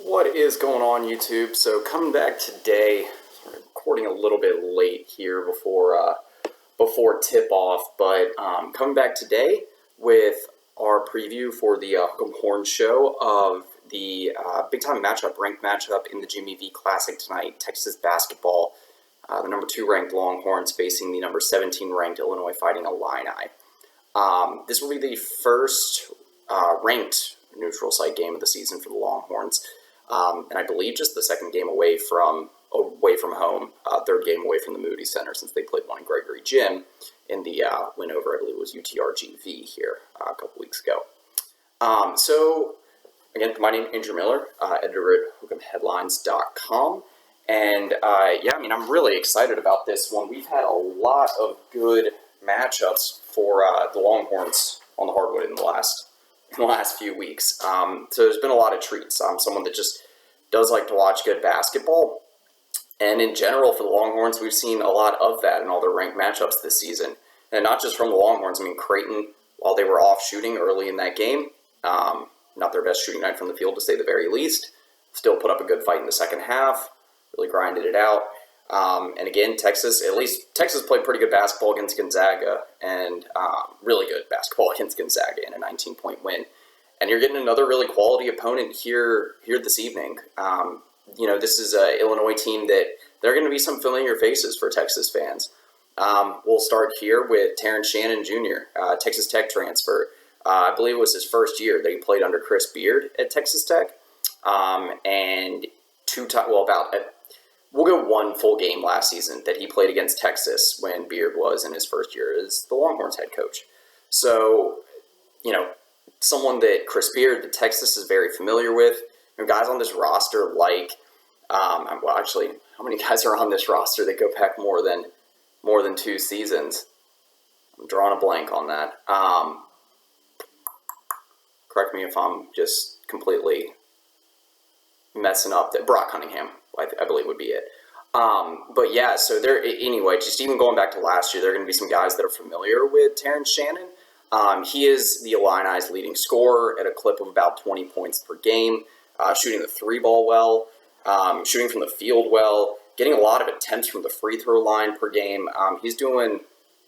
What is going on, YouTube? So coming back today, recording a little bit late here before tip off, but coming back today with our preview for the Hook'em Horn show of the big time matchup, ranked matchup in the Jimmy V Classic tonight. Texas basketball, the number 2 ranked Longhorns facing the number 17 ranked Illinois Fighting Illini. This will be the first ranked neutral site game of the season for the Longhorns. And I believe just the second game away from home, third game away from the Moody Center since they played one in Gregory Gym in the win over, I believe it was UTRGV here a couple weeks ago. So again, my name is Andrew Miller, editor at Hook'emHeadlines.com. And I'm really excited about this one. We've had a lot of good matchups for the Longhorns on the hardwood in the last few weeks. So there's been a lot of treats. I'm someone that just does like to watch good basketball. And in general, for the Longhorns, we've seen a lot of that in all their ranked matchups this season. And not just from the Longhorns. I mean, Creighton, while they were off shooting early in that game, not their best shooting night from the field to say the very least, still put up a good fight in the second half, really grinded it out. And again, Texas played pretty good basketball against Gonzaga and really good basketball against Gonzaga in a 19-point win. And you're getting another really quality opponent here this evening. This is an Illinois team that there are going to be some familiar faces for Texas fans. We'll start here with Terrence Shannon Jr., Texas Tech transfer. I believe it was his first year that he played under Chris Beard at Texas Tech. We'll go one full game last season that he played against Texas when Beard was in his first year as the Longhorns head coach. So, someone that Chris Beard, that Texas is very familiar with. Guys on this roster how many guys are on this roster that go back more than 2 seasons? I'm drawing a blank on that. Correct me if I'm just completely messing up. That Brock Cunningham, I believe, would be it. So there. Anyway, just even going back to last year, there are going to be some guys that are familiar with Terrence Shannon. He is the Illini's leading scorer at a clip of about 20 points per game, shooting the 3-ball well, shooting from the field well, getting a lot of attempts from the free throw line per game. He's doing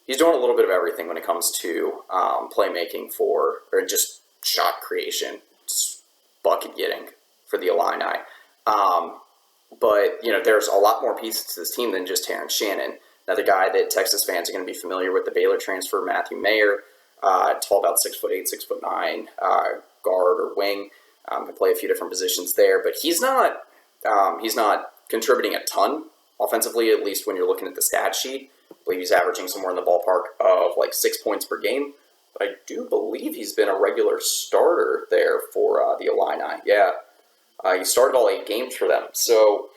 a little bit of everything when it comes to playmaking or just shot creation, just bucket getting for the Illini. But there's a lot more pieces to this team than just Terrence Shannon. Another guy that Texas fans are going to be familiar with, the Baylor transfer, Matthew Mayer, tall, about 6'8", 6'9", guard or wing. Can play a few different positions there, but he's not contributing a ton offensively, at least when you're looking at the stat sheet. I believe he's averaging somewhere in the ballpark of 6 points per game. But I do believe he's been a regular starter there for the Illini. Yeah. He started all 8 games for them. So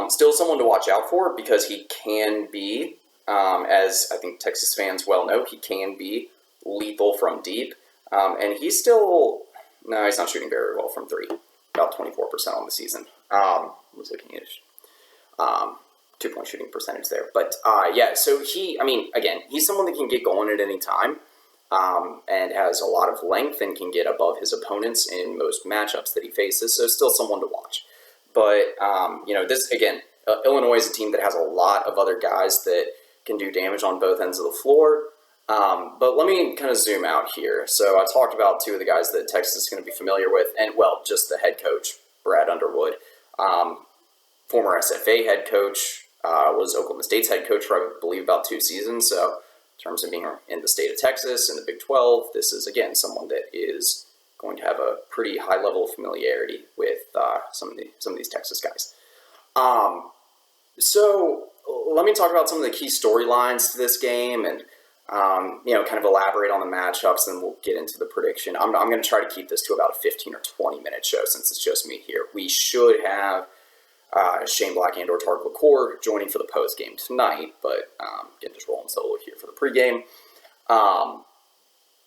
still someone to watch out for because he can be, as I think Texas fans well know, he can be lethal from deep. And he's not shooting very well from 3, about 24% on the season. I was looking at 2-point shooting percentage there. But so he's someone that can get going at any time. And has a lot of length and can get above his opponents in most matchups that he faces. So still someone to watch. But, Illinois is a team that has a lot of other guys that can do damage on both ends of the floor. But let me kind of zoom out here. So I talked about 2 of the guys that Texas is going to be familiar with. And, just the head coach, Brad Underwood. Former SFA head coach, was Oklahoma State's head coach for, I believe, about 2 seasons. So in terms of being in the state of Texas, in the Big 12, this is, again, someone that is going to have a pretty high level of familiarity with some of these Texas guys. So let me talk about some of the key storylines to this game and, kind of elaborate on the matchups, and we'll get into the prediction. I'm going to try to keep this to about a 15 or 20-minute show since it's just me here. We should have Shane Black and or Tark LaCour joining for the post game tonight, but again, just rolling solo here for the pregame.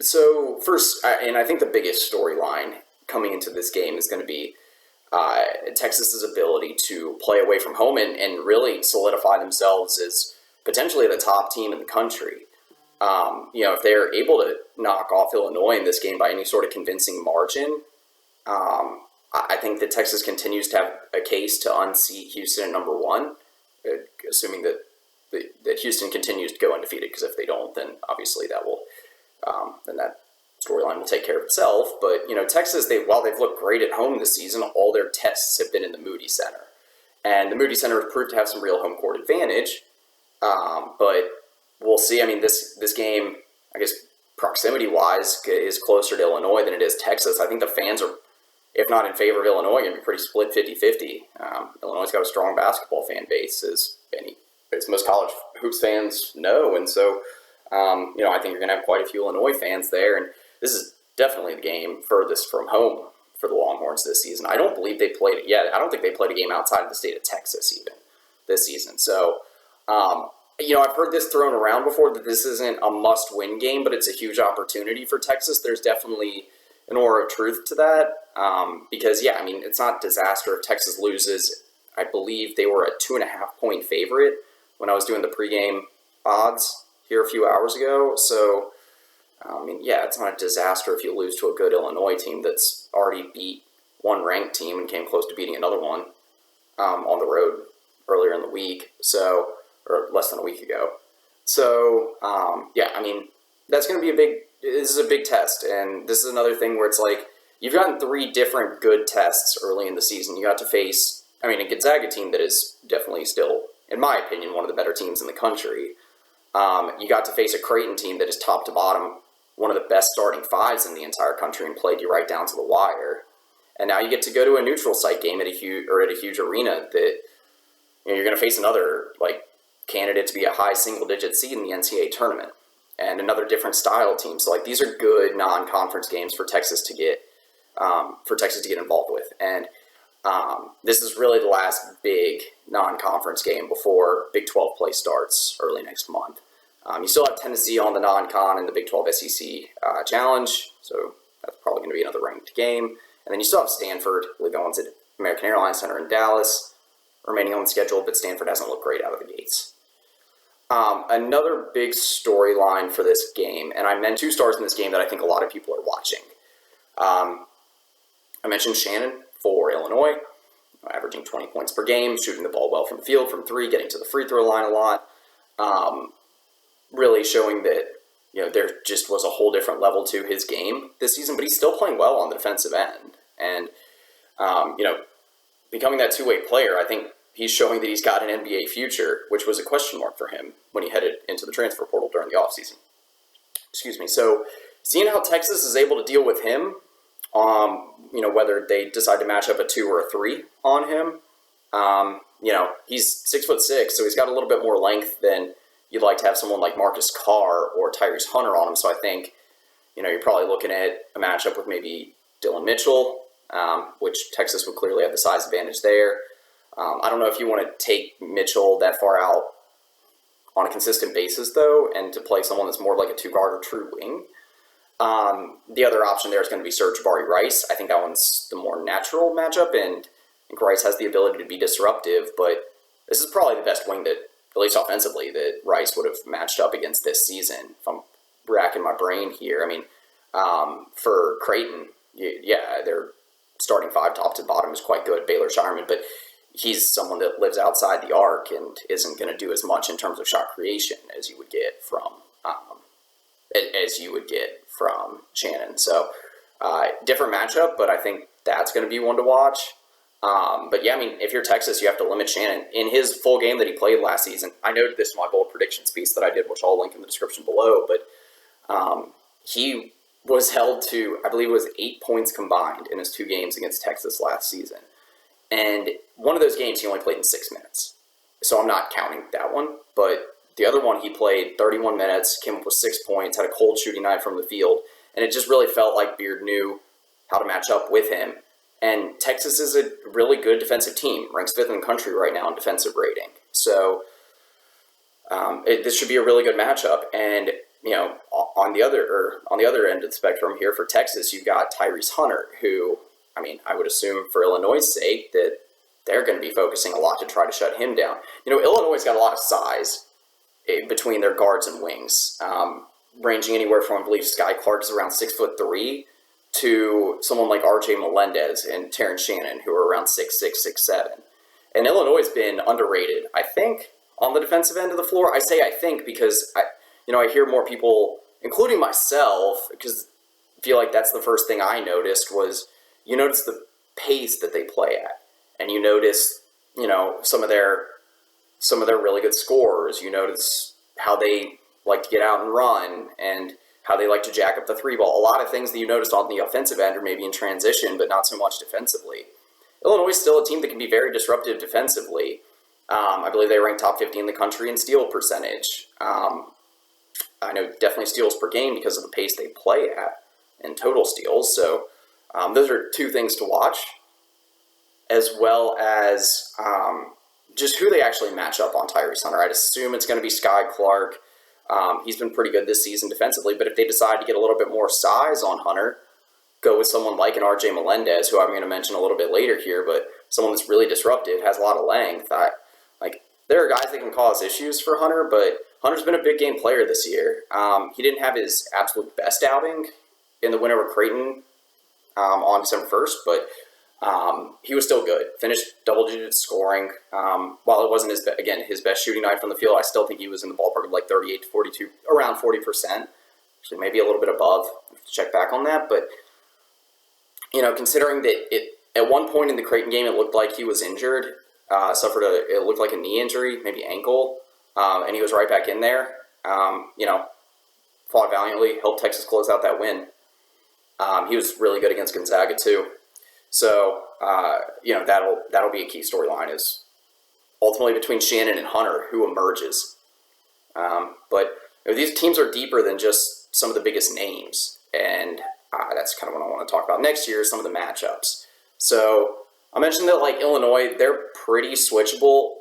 So first, and I think the biggest storyline coming into this game is going to be Texas's ability to play away from home and really solidify themselves as potentially the top team in the country. If they're able to knock off Illinois in this game by any sort of convincing margin, I think that Texas continues to have a case to unseat Houston at number one, assuming that Houston continues to go undefeated. Because if they don't, then obviously then that storyline will take care of itself. But Texas, while they've looked great at home this season, all their tests have been in the Moody Center, and the Moody Center has proved to have some real home court advantage. But we'll see. I mean, this game, I guess, proximity-wise, is closer to Illinois than it is Texas. I think the fans are, if not in favor of Illinois, going to be pretty split 50-50. Illinois' got a strong basketball fan base, as most college hoops fans know. And so, I think you're going to have quite a few Illinois fans there. And this is definitely the game furthest from home for the Longhorns this season. I don't believe they played it yet. I don't think they played a game outside of the state of Texas even this season. So, I've heard this thrown around before that this isn't a must-win game, but it's a huge opportunity for Texas. There's definitely an aura of truth to that because, it's not disaster if Texas loses. I believe they were a 2.5-point favorite when I was doing the pregame odds here a few hours ago. So, it's not a disaster if you lose to a good Illinois team that's already beat one ranked team and came close to beating another one on the road earlier in the week. So, or less than a week ago. So, that's going to be this is a big test. And this is another thing where it's like, you've gotten 3 different good tests early in the season. You got to face, a Gonzaga team that is definitely still, in my opinion, one of the better teams in the country. You got to face a Creighton team that is top to bottom, one of the best starting 5s in the entire country and played you right down to the wire. And now you get to go to a neutral site game at a huge arena that, you're going to face another, candidate to be a high single-digit seed in the NCAA tournament, and another different style team. So, these are good non-conference games for Texas to get involved with. And this is really the last big non-conference game before Big 12 play starts early next month. You still have Tennessee on the non-con in the Big 12 SEC Challenge, so that's probably going to be another ranked game. And then you still have Stanford going to American Airlines Center in Dallas, remaining on the schedule, but Stanford hasn't looked great out of the gates. Another big storyline for this game, and I mentioned 2 stars in this game that I think a lot of people are watching. I mentioned Shannon for Illinois, averaging 20 points per game, shooting the ball well from the field, from 3, getting to the free throw line a lot. Really showing that, there just was a whole different level to his game this season, but he's still playing well on the defensive end. And, becoming that two-way player, I think he's showing that he's got an NBA future, which was a question mark for him when he headed into the transfer portal during the offseason. Excuse me. So seeing how Texas is able to deal with him, whether they decide to match up a 2 or a 3 on him, he's 6'6", so he's got a little bit more length than you'd like to have someone like Marcus Carr or Tyrese Hunter on him. So I think, you're probably looking at a matchup with maybe Dylan Mitchell, which Texas would clearly have the size advantage there. I don't know if you want to take Mitchell that far out on a consistent basis, though, and to play someone that's more like a 2-guard or true wing. The other option there is going to be Serge Jabari Rice. I think that one's the more natural matchup, and I think Rice has the ability to be disruptive, but this is probably the best wing that, at least offensively, that Rice would have matched up against this season, if I'm racking my brain here. For Creighton, their starting 5 top to bottom is quite good, Baylor Shireman, but he's someone that lives outside the arc and isn't going to do as much in terms of shot creation as you would get from Shannon. So different matchup, but I think that's going to be one to watch. If you're Texas, you have to limit Shannon. In his full game that he played last season, I noted this in my bold predictions piece that I did, which I'll link in the description below, but he was held to, I believe it was 8 points combined in his 2 games against Texas last season. And one of those games he only played in 6 minutes. So I'm not counting that one. But the other one he played 31 minutes, came up with 6 points, had a cold shooting night from the field. And it just really felt like Beard knew how to match up with him. And Texas is a really good defensive team. Ranks 5th in the country right now in defensive rating. So this should be a really good matchup. And on the other end of the spectrum here for Texas, you've got Tyrese Hunter, who, I would assume for Illinois' sake that they're going to be focusing a lot to try to shut him down. Illinois' got a lot of size between their guards and wings, ranging anywhere from, I believe, Sky Clark is around 6'3" to someone like R.J. Melendez and Terrence Shannon, who are around 6'6", 6'7". And Illinois has been underrated, I think, on the defensive end of the floor. I say I think because I hear more people, including myself, because I feel like that's the first thing I noticed was you notice the pace that they play at, and you notice some of their really good scorers. You notice how they like to get out and run, and how they like to jack up the three ball. A lot of things that you noticed on the offensive end or maybe in transition, but not so much defensively. Illinois is still a team that can be very disruptive defensively. I believe they rank top 50 in the country in steal percentage. I know definitely steals per game because of the pace they play at and total steals. So those are two things to watch, as well as just who they actually match up on Tyrese Hunter. I'd assume it's going to be Sky Clark. He's been pretty good this season defensively, but if they decide to get a little bit more size on Hunter, go with someone like an R.J. Melendez, who I'm going to mention a little bit later here, but someone that's really disruptive, has a lot of length. There are guys that can cause issues for Hunter, but Hunter's been a big game player this year. He didn't have his absolute best outing in the win over Creighton on December 1st, but he was still good. Finished double-digit scoring. While it wasn't his best shooting night from the field, I still think he was in the ballpark of like 38 to 42, around 40%. Actually, maybe a little bit above. I have to check back on that. But considering that at one point in the Creighton game, it looked like he was injured. It looked like a knee injury, maybe ankle, and he was right back in there. Fought valiantly, helped Texas close out that win. He was really good against Gonzaga too. So, that'll be a key storyline, is ultimately between Shannon and Hunter, who emerges. But these teams are deeper than just some of the biggest names, and that's kind of what I want to talk about next year, some of the matchups. So I mentioned that Illinois, they're pretty switchable.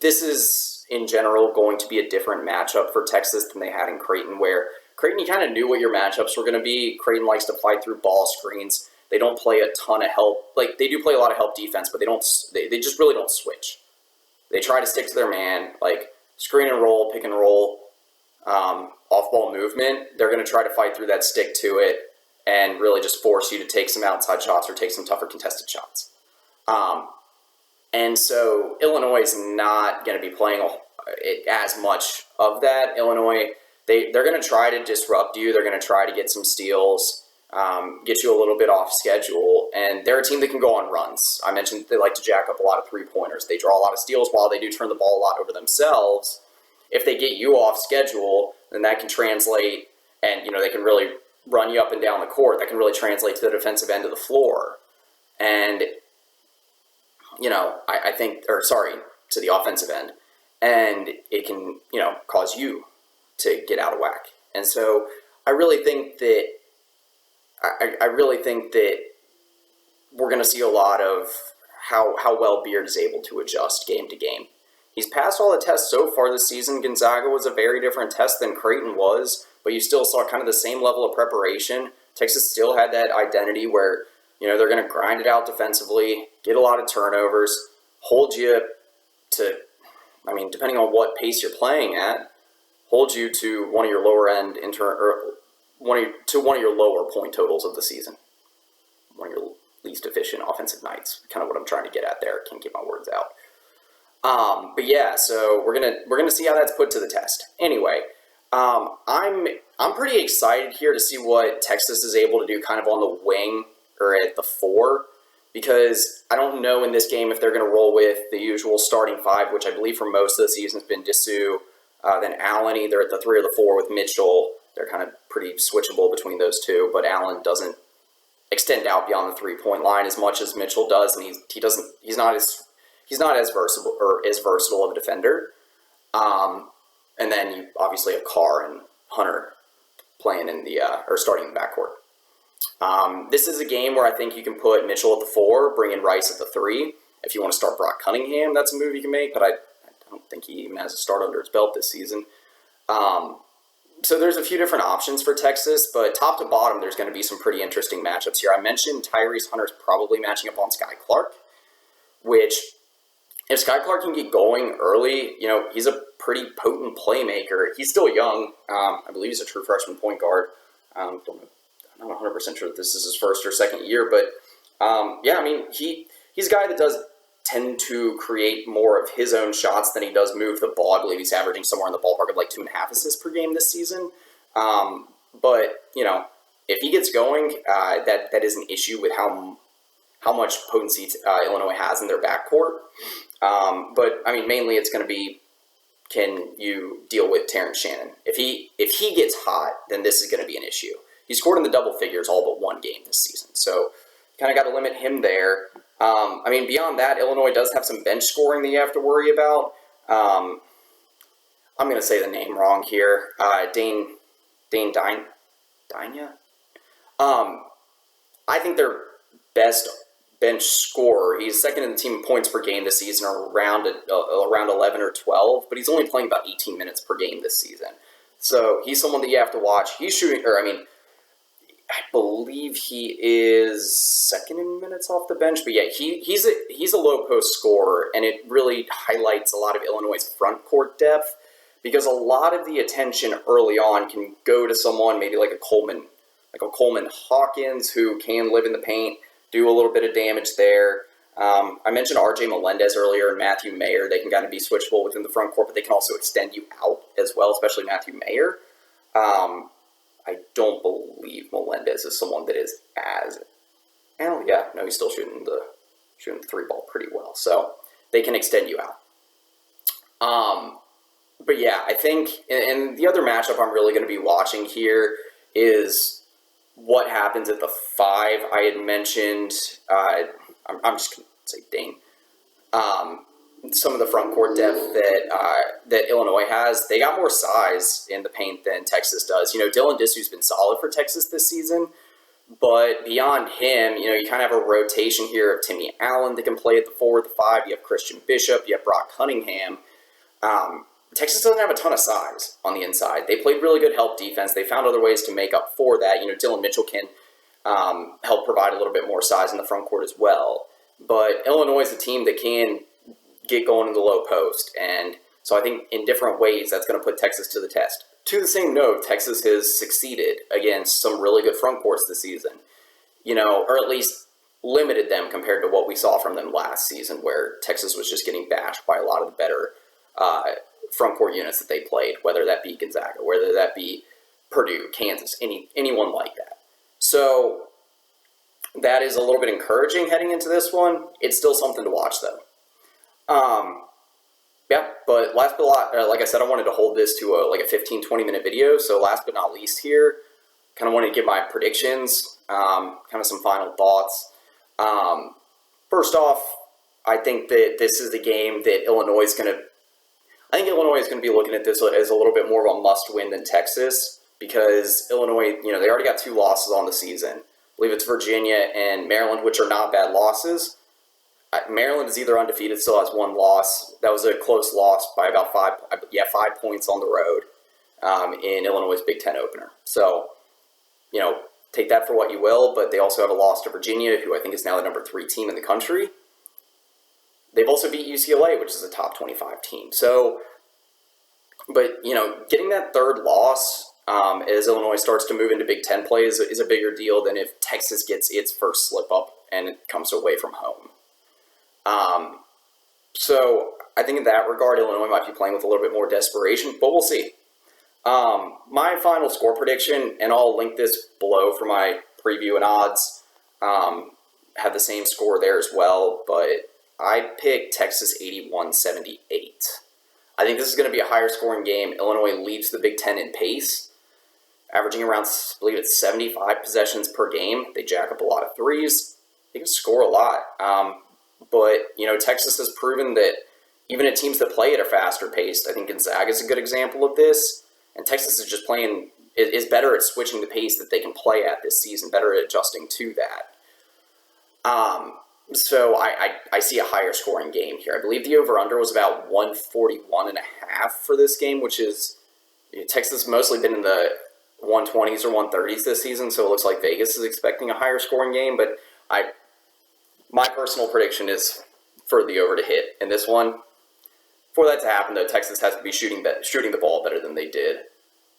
This is, in general, going to be a different matchup for Texas than they had in Creighton, where Creighton, you kind of knew what your matchups were going to be. Creighton likes to fight through ball screens. They don't play a ton of help. They do play a lot of help defense, but they just really don't switch. They try to stick to their man, screen and roll, pick and roll, off-ball movement. They're going to try to fight through that, stick to it, and really just force you to take some outside shots or take some tougher contested shots. And so Illinois is not going to be playing as much of that. Illinois, they're going to try to disrupt you. They're going to try to get some steals, get you a little bit off schedule. And they're a team that can go on runs. I mentioned they like to jack up a lot of three-pointers. They draw a lot of steals while they do turn the ball a lot over themselves. If they get you off schedule, then that can translate, and they can really run you up and down the court. That can really translate to the defensive end of the floor. And I think, to the offensive end, and it can, cause you to get out of whack. And so I really think that we're going to see a lot of how well Beard is able to adjust game to game. He's passed all the tests so far this season. Gonzaga was a very different test than Creighton was, but you still saw kind of the same level of preparation. Texas still had that identity where they're going to grind it out defensively, get a lot of turnovers, hold you to, depending on what pace you're playing at, hold you to one of your lower end one of your lower point totals of the season, one of your least efficient offensive nights. Kind of what I'm trying to get at there. Can't get my words out. But yeah, so we're gonna see how that's put to the test. Anyway, I'm pretty excited here to see what Texas is able to do, kind of on the wing or at the 4, because I don't know in this game if they're going to roll with the usual starting 5, which I believe for most of the season has been Dessou, then Allen either at the 3 or the 4 with Mitchell. They're kind of pretty switchable between those two, but Allen doesn't extend out beyond the 3-point line as much as Mitchell does, and he's not as versatile of a defender. And then you obviously have Carr and Hunter playing in the or starting in the backcourt. This is a game where I think you can put Mitchell at the 4, bring in Rice at the 3. If you want to start Brock Cunningham, that's a move you can make, but I don't think he even has a start under his belt this season. So there's a few different options for Texas, but top to bottom, there's going to be some pretty interesting matchups here. I mentioned Tyrese Hunter's probably matching up on Sky Clark, which, if Sky Clark can get going early, he's a pretty potent playmaker. He's still young. I believe he's a true freshman point guard. I'm I'm not 100% sure that this is his first or second year, but yeah, I mean, he's a guy that does tend to create more of his own shots than he does move the ball. I believe he's averaging somewhere in the ballpark of like 2.5 assists per game this season. But, you know, if he gets going, that is an issue with how much potency Illinois has in their backcourt. But, I mean, mainly it's going to be, can you deal with Terrence Shannon? If he gets hot, then this is going to be an issue. He scored in the double figures all but one game this season, so kind of got to limit him there. I mean, beyond that, Illinois does have some bench scoring that you have to worry about. I'm going to say the name wrong here. Dane Dinya? I think their best bench scorer, he's second in the team in points per game this season, around 11 or 12, but he's only playing about 18 minutes per game this season. So he's someone that you have to watch. He's shooting, I believe he is second in minutes off the bench, but yeah, he's a low post scorer, and it really highlights a lot of Illinois' front court depth, because a lot of the attention early on can go to someone maybe like a Coleman Hawkins, who can live in the paint, do a little bit of damage there. I mentioned R.J. Melendez earlier and Matthew Mayer. They can kind of be switchable within the front court, but they can also extend you out as well, especially Matthew Mayer. I don't believe Melendez is someone that is he's still shooting the three ball pretty well, so they can extend you out. But yeah, I think, and the other matchup I'm really going to be watching here is what happens at the 5. I had mentioned, I'm just going to say Dane. Some of the front court depth that Illinois has. They got more size in the paint than Texas does. You know, Dylan Disu's been solid for Texas this season, but beyond him, you know, you kind of have a rotation here of Timmy Allen that can play at the 4, the 5. You have Christian Bishop. You have Brock Cunningham. Texas doesn't have a ton of size on the inside. They played really good help defense. They found other ways to make up for that. You know, Dylan Mitchell can help provide a little bit more size in the front court as well. But Illinois is a team that can get going in the low post. And so I think in different ways that's going to put Texas to the test. To the same note, Texas has succeeded against some really good front courts this season. You know, or at least limited them compared to what we saw from them last season, where Texas was just getting bashed by a lot of the better front court units that they played, whether that be Gonzaga, whether that be Purdue, Kansas, anyone like that. So that is a little bit encouraging heading into this one. It's still something to watch, though. But last but not, like I said, I wanted to hold this to a 15-20 minute video. So last but not least here, kind of wanted to give my predictions, kind of some final thoughts. First off, I think that this is the game that Illinois is going to be looking at this as a little bit more of a must-win than Texas, because Illinois, you know, they already got 2 losses on the season. I believe it's Virginia and Maryland, which are not bad losses. Maryland is either undefeated, still has 1 loss. That was a close loss by about 5 points on the road in Illinois' Big Ten opener. So, you know, take that for what you will, but they also have a loss to Virginia, who I think is now the number 3 team in the country. They've also beat UCLA, which is a top 25 team. So, but, you know, getting that 3rd loss as Illinois starts to move into Big Ten play is a bigger deal than if Texas gets its first slip up and it comes away from home. So I think in that regard, Illinois might be playing with a little bit more desperation, but we'll see. My final score prediction, and I'll link this below for my preview and odds, have the same score there as well, but I picked Texas 81-78. I think this is going to be a higher scoring game. Illinois leads the Big Ten in pace, averaging around, I believe it's 75 possessions per game. They jack up a lot of threes. They can score a lot. But, you know, Texas has proven that even at teams that play at a faster pace, I think Gonzaga is a good example of this. And Texas is just is better at switching the pace that they can play at this season, better at adjusting to that. So I see a higher scoring game here. I believe the over-under was about 141.5 for this game, which is, you know, Texas has mostly been in the 120s or 130s this season, so it looks like Vegas is expecting a higher scoring game, but my personal prediction is for the over to hit in this one. For that to happen, though, Texas has to be shooting the ball better than they did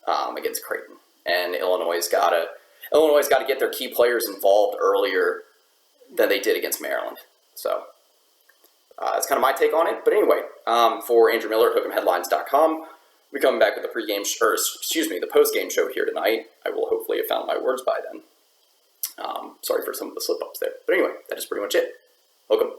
against Creighton. And Illinois has got to... Illinois got to get their key players involved earlier than they did against Maryland. So that's kind of my take on it. But anyway, for Andrew Miller at Hook'emHeadlines.com, we're coming back with the post-game show here tonight. I will hopefully have found my words by then. Sorry for some of the slip-ups there. But anyway, that is pretty much it. Hook 'em.